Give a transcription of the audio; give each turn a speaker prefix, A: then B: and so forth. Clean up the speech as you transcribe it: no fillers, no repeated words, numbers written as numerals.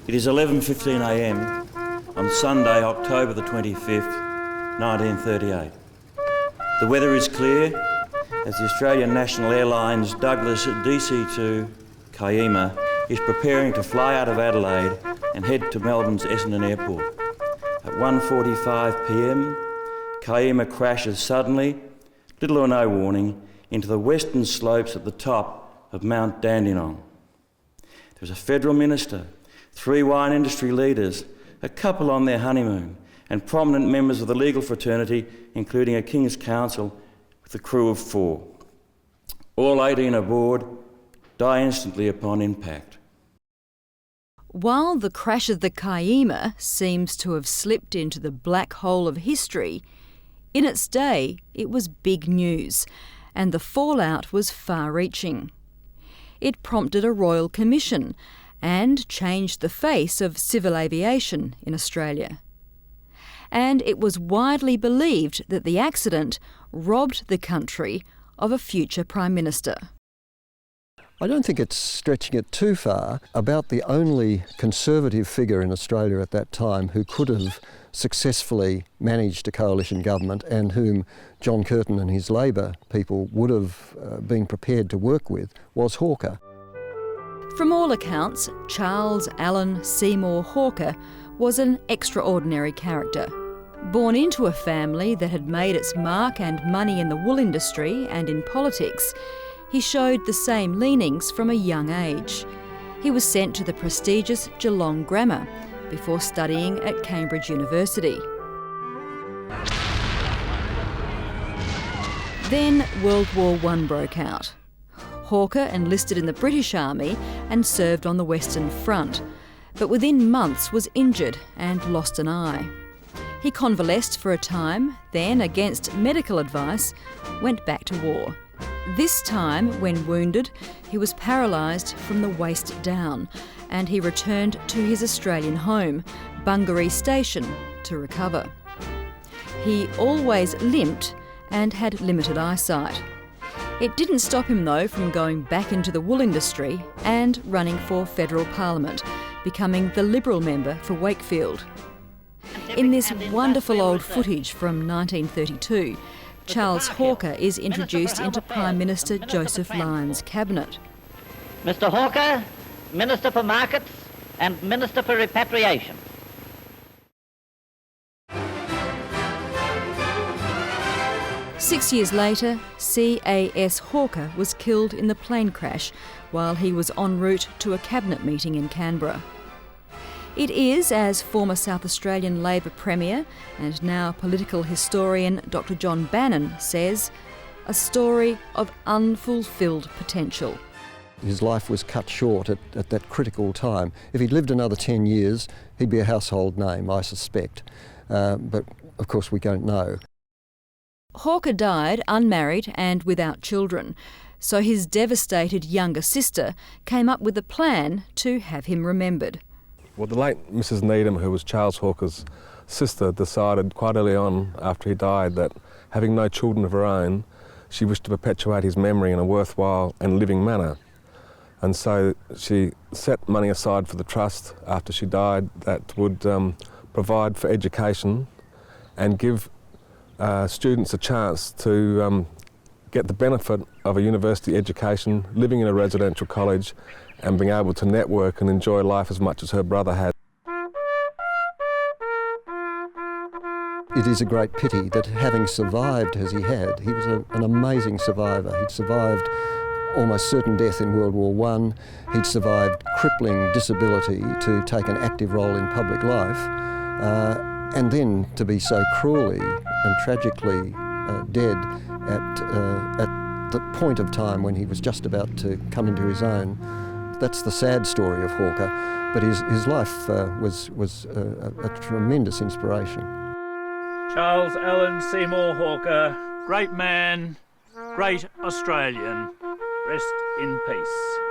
A: It is 11:15 a.m. on Sunday, October the 25th, 1938. The weather is clear as the Australian National Airlines Douglas DC-2 Kyeema is preparing to fly out of Adelaide and head to Melbourne's Essendon Airport. At 1:45 p.m, Kyeema crashes suddenly, little or no warning, into the western slopes at the top of Mount Dandenong. There's a federal minister, 3 wine industry leaders, a couple on their honeymoon, and prominent members of the legal fraternity, including a King's Counsel with a crew of 4. All 18 aboard die instantly upon impact.
B: While the crash of the Kyeema seems to have slipped into the black hole of history, in its day it was big news, and the fallout was far-reaching. It prompted a royal commission and changed the face of civil aviation in Australia. And it was widely believed that the accident robbed the country of a future Prime Minister.
C: I don't think it's stretching it too far. About the only Conservative figure in Australia at that time who could have successfully managed a coalition government and whom John Curtin and his Labor people would have been prepared to work with was Hawker.
B: From all accounts, Charles Allen Seymour Hawker was an extraordinary character. Born into a family that had made its mark and money in the wool industry and in politics, he showed the same leanings from a young age. He was sent to the prestigious Geelong Grammar before studying at Cambridge University. Then World War I broke out. Hawker enlisted in the British Army and served on the Western Front, but within months was injured and lost an eye. He convalesced for a time, then, against medical advice, went back to war. This time, when wounded, he was paralysed from the waist down, and he returned to his Australian home, Bungaree Station, to recover. He always limped and had limited eyesight. It didn't stop him, though, from going back into the wool industry and running for federal parliament, becoming the Liberal member for Wakefield. In this wonderful old footage from 1932, Charles Hawker is introduced into Prime Minister Joseph Lyons' cabinet.
D: Mr Hawker, Minister for Markets and Minister for Repatriation.
B: Six years later, C.A.S. Hawker was killed in the plane crash while he was en route to a cabinet meeting in Canberra. It is, as former South Australian Labor Premier and now political historian Dr John Bannon says, a story of unfulfilled potential.
C: His life was cut short at that critical time. If he'd lived another 10 years, he'd be a household name, I suspect. But of course we don't know.
B: Hawker died unmarried and without children, so his devastated younger sister came up with a plan to have him remembered.
E: Well, the late Mrs Needham, who was Charles Hawker's sister, decided quite early on after he died that, having no children of her own, she wished to perpetuate his memory in a worthwhile and living manner. And so she set money aside for the trust after she died that would provide for education and give students a chance to get the benefit of a university education, living in a residential college and being able to network and enjoy life as much as her brother had.
C: It is a great pity that, having survived as he had, he was an amazing survivor. He'd survived almost certain death in World War I. He'd survived crippling disability to take an active role in public life, and then to be so cruelly and tragically dead at the point of time when he was just about to come into his own. That's the sad story of Hawker, but his life was a tremendous inspiration.
F: Charles Allen Seymour Hawker, great man, great Australian. Rest in peace.